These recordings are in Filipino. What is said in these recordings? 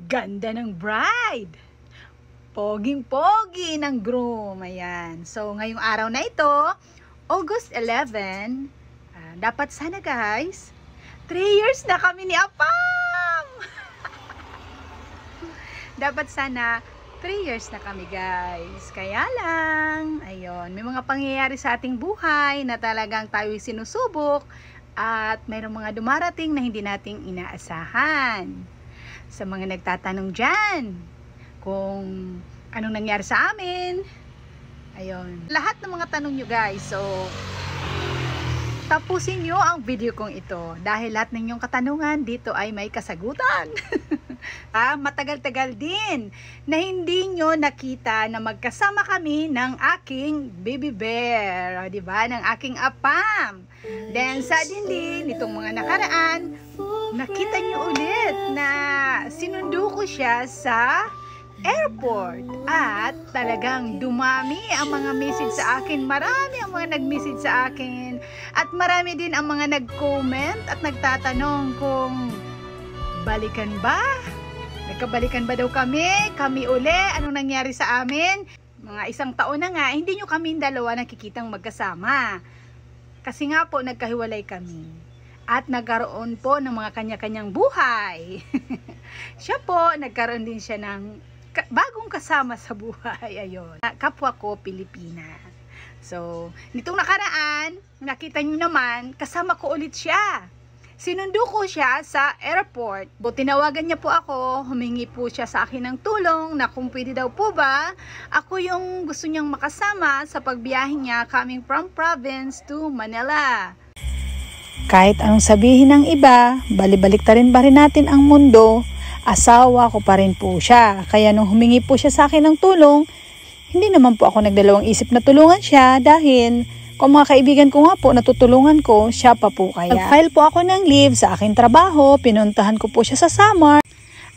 Ganda ng bride. Poging-pogi ng groom. Ayan. So, ngayong araw na ito, August 11, dapat sana guys, 3 years na kami ni Apam! Dapat sana 3 years na kami guys. Kaya lang, ayun, may mga pangyayari sa ating buhay na talagang tayo'y sinusubok at mayroong mga dumarating na hindi nating inaasahan. Sa mga nagtatanong dyan, kung anong nangyari sa amin, ayun, lahat ng mga tanong nyo guys. So, tapusin nyo ang video kong ito dahil lahat ng inyong katanungan dito ay may kasagutan. Matagal-tagal din na hindi nyo nakita na magkasama kami ng aking baby bear, diba? Ng aking Apam. Then suddenly, nitong mga nakaraan, nakita nyo ulit na sinundo ko siya sa airport at talagang dumami ang mga message sa akin. Marami ang mga nag-message sa akin at marami din ang mga nag-comment at nagtatanong kung balikan ba? Nagkabalikan ba daw kami? Kami uli? Anong nangyari sa amin? Mga 1 taon na nga, hindi nyo kami dalawa nakikitang magkasama. Kasi nga po, nagkahiwalay kami. At nagkaroon po ng mga kanya-kanyang buhay. Siya po, nagkaroon din siya ng bagong kasama sa buhay. Ayun. Kapwa ko, Pilipina. So, nitong nakaraan, nakita nyo naman, kasama ko ulit siya. Sinundo ko siya sa airport. Tinawagan niya po ako, humingi po siya sa akin ng tulong na kung pwede daw po ba, ako yung gusto niyang makasama sa pagbiyahe niya coming from province to Manila. Kahit anong sabihin ng iba, balibaliktarin pa rin natin ang mundo, asawa ko pa rin po siya. Kaya nung humingi po siya sa akin ng tulong, hindi naman po ako nagdalawang isip na tulungan siya dahil kung mga kaibigan ko nga po natutulungan ko, siya pa po kaya. Nag-file po ako ng leave sa aking trabaho, pinuntahan ko po siya sa Samar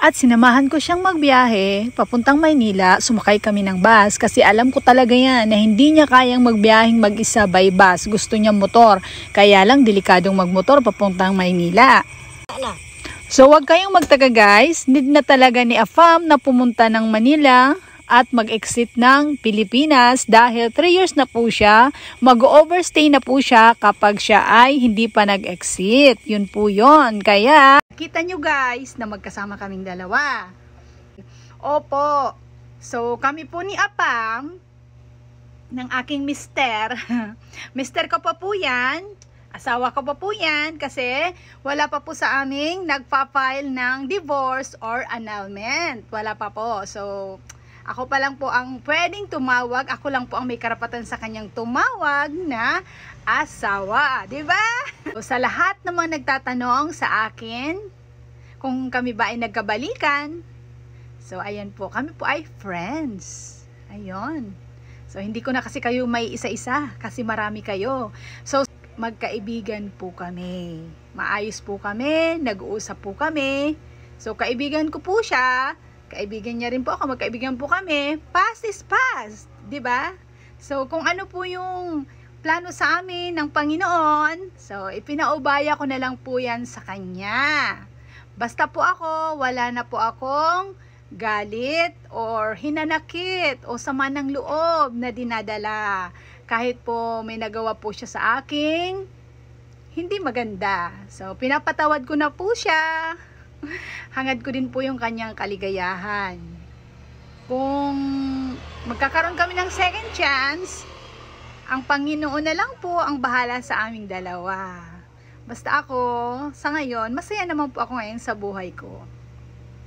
at sinamahan ko siyang magbiyahe papuntang Maynila. Sumakay kami ng bus kasi alam ko talaga yan na hindi niya kayang magbiyaheng mag-isa by bus. Gusto niya motor, kaya lang delikadong magmotor papuntang Maynila. So wag kayong magtaka guys, need na talaga ni Apam na pumunta ng Manila at mag-exit ng Pilipinas dahil 3 years na po siya, mag-overstay na po siya kapag siya ay hindi pa nag-exit. Yun po yun. Kaya, kita nyo guys na magkasama kaming dalawa. Opo. So, kami po ni Apam, ng aking mister, mister ko pa po yan, asawa ko pa po yan, kasi wala pa po sa aming nagpa-file ng divorce or annulment. Wala pa po. So, ako pa lang po ang pwedeng tumawag. Ako lang po ang may karapatan sa kanyang tumawag na asawa. Diba? So, sa lahat ng mga nagtatanong sa akin, kung kami ba ay nagkabalikan, so, ayan po. Kami po ay friends. Ayun. So, hindi ko na kasi kayo may isa-isa kasi marami kayo. So, magkaibigan po kami. Maayos po kami. Nag-uusap po kami. So, kaibigan ko po siya. Kaibigan niya rin po ako, magkaibigan po kami. Past is past, 'di ba? So kung ano po yung plano sa amin ng Panginoon, so ipinaubaya ko na lang po 'yan sa kanya. Basta po ako, wala na po akong galit or hinanakit o sama ng loob na dinadala. Kahit po may nagawa po siya sa aking hindi maganda. So pinapatawad ko na po siya. Hangad ko din po yung kanyang kaligayahan. Kung magkakaroon kami ng second chance, ang Panginoon na lang po ang bahala sa aming dalawa. Basta ako, sa ngayon, masaya naman po ako ngayon sa buhay ko.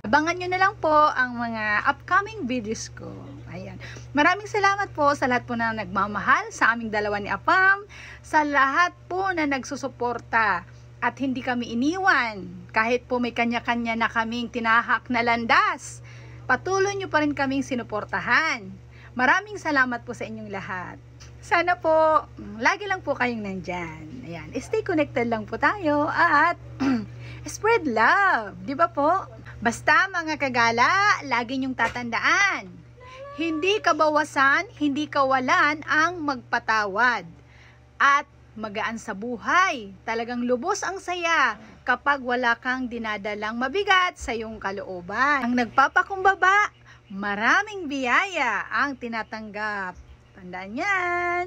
Abangan nyo na lang po ang mga upcoming videos ko. Ayan. Maraming salamat po sa lahat po na nagmamahal sa aming dalawa ni Apam, sa lahat po na nagsusuporta at hindi kami iniwan. Kahit po may kanya-kanya na kaming tinahak na landas, patuloy nyo pa rin kaming sinuportahan. Maraming salamat po sa inyong lahat. Sana po, lagi lang po kayong nandyan. Ayan, stay connected lang po tayo at spread love. Di ba po? Basta mga kagala, lagi nyong tatandaan. Hindi kabawasan, hindi kawalan ang magpatawad. At magaan sa buhay. Talagang lubos ang saya kapag wala kang dinadalang mabigat sa iyong kalooban. Ang nagpapakumbaba, maraming biyaya ang tinatanggap. Tandaan yan!